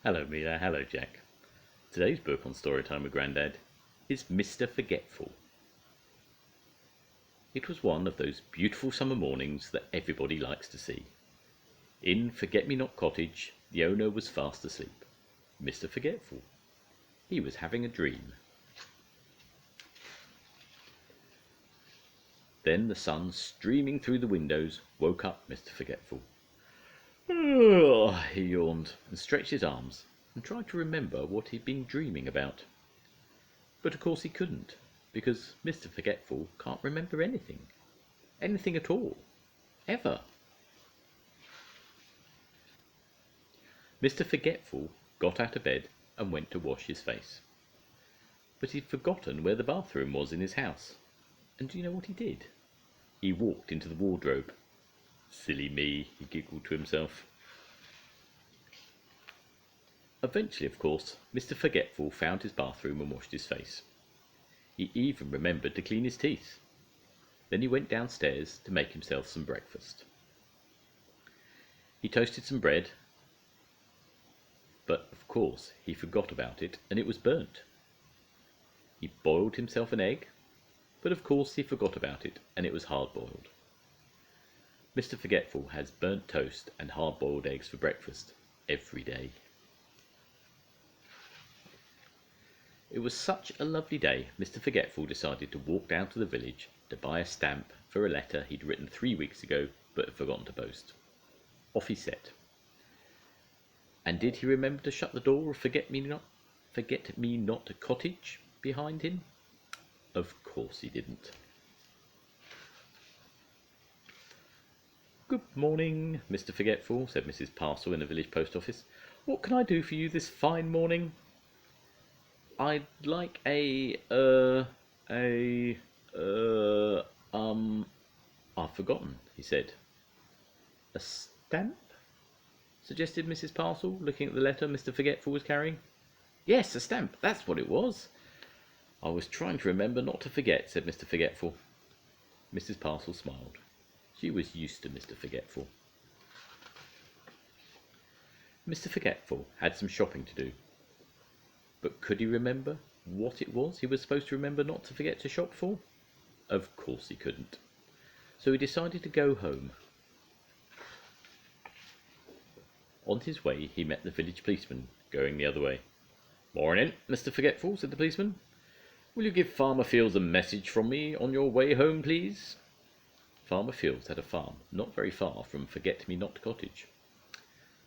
Hello Mila, hello Jack. Today's book on Storytime with Grandad is Mr Forgetful. It was one of those beautiful summer mornings that everybody likes to see. In Forget-Me-Not Cottage, the owner was fast asleep. Mr Forgetful. He was having a dream. Then the sun streaming through the windows woke up Mr Forgetful. He yawned and stretched his arms and tried to remember what he'd been dreaming about. But of course he couldn't, because Mr Forgetful can't remember anything. Anything at all. Ever. Mr Forgetful got out of bed and went to wash his face. But he'd forgotten where the bathroom was in his house. And do you know what he did? He walked into the wardrobe. Silly me, he giggled to himself. Eventually, of course, Mr Forgetful found his bathroom and washed his face. He even remembered to clean his teeth. Then he went downstairs to make himself some breakfast. He toasted some bread, but of course he forgot about it and it was burnt. He boiled himself an egg, but of course he forgot about it and it was hard-boiled. Mr Forgetful has burnt toast and hard-boiled eggs for breakfast every day. It was such a lovely day, Mr Forgetful decided to walk down to the village to buy a stamp for a letter he'd written 3 weeks ago but had forgotten to post. Off he set. And did he remember to shut the door of Forget-Me-Not Cottage behind him? Of course he didn't. Good morning, Mr Forgetful, said Mrs Parcel in the village post office. What can I do for you this fine morning? I'd like I've forgotten, he said. A stamp? Suggested Mrs Parcel, looking at the letter Mr Forgetful was carrying. Yes, a stamp, that's what it was. I was trying to remember not to forget, said Mr Forgetful. Mrs Parcel smiled. She was used to Mr Forgetful. Mr Forgetful had some shopping to do. But could he remember what it was he was supposed to remember not to forget to shop for? Of course he couldn't. So he decided to go home. On his way he met the village policeman going the other way. Morning, Mr Forgetful, said the policeman. Will you give Farmer Fields a message from me on your way home, please? Farmer Fields had a farm not very far from Forget-Me-Not Cottage.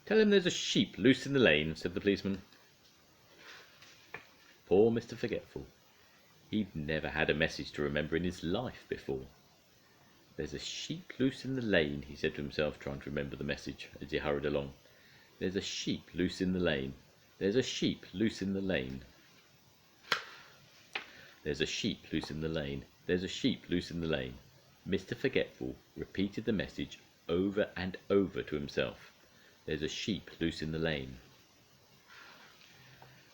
Tell him there's a sheep loose in the lane, said the policeman. Poor Mr Forgetful. He'd never had a message to remember in his life before. There's a sheep loose in the lane, he said to himself, trying to remember the message as he hurried along. There's a sheep loose in the lane. There's a sheep loose in the lane. There's a sheep loose in the lane. There's a sheep loose in the lane. Mr Forgetful repeated the message over and over to himself. There's a sheep loose in the lane.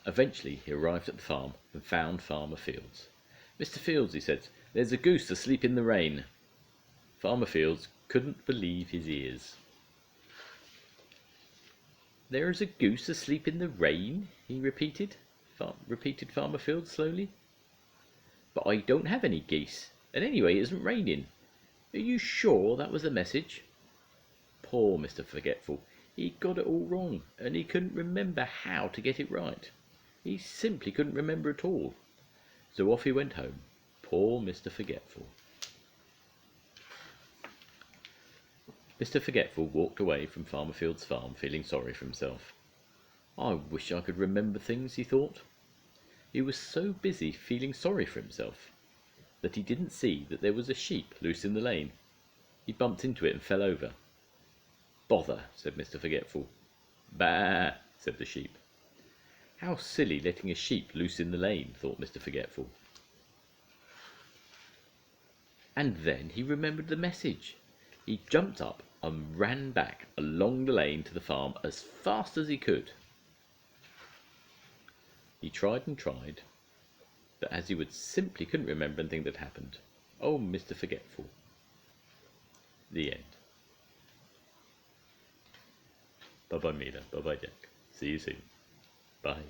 Eventually he arrived at the farm and found Farmer Fields. Mr Fields, he said, there's a goose asleep in the rain. Farmer Fields couldn't believe his ears. There is a goose asleep in the rain, he repeated Farmer Fields slowly. But I don't have any geese, and anyway it isn't raining. Are you sure that was the message? Poor Mr Forgetful. He got it all wrong, and he couldn't remember how to get it right. He simply couldn't remember at all. So off he went home. Poor Mr Forgetful. Mr Forgetful walked away from Farmer Fields' farm feeling sorry for himself. I wish I could remember things, he thought. He was so busy feeling sorry for himself that he didn't see that there was a sheep loose in the lane. He bumped into it and fell over. Bother, said Mr Forgetful. Bah, said the sheep. How silly letting a sheep loose in the lane, thought Mr Forgetful. And then he remembered the message. He jumped up and ran back along the lane to the farm as fast as he could. He tried and tried, but as he would simply couldn't remember anything that happened. Oh, Mr Forgetful. The end. Bye-bye, Mila. Bye-bye, Jack. See you soon. Bye.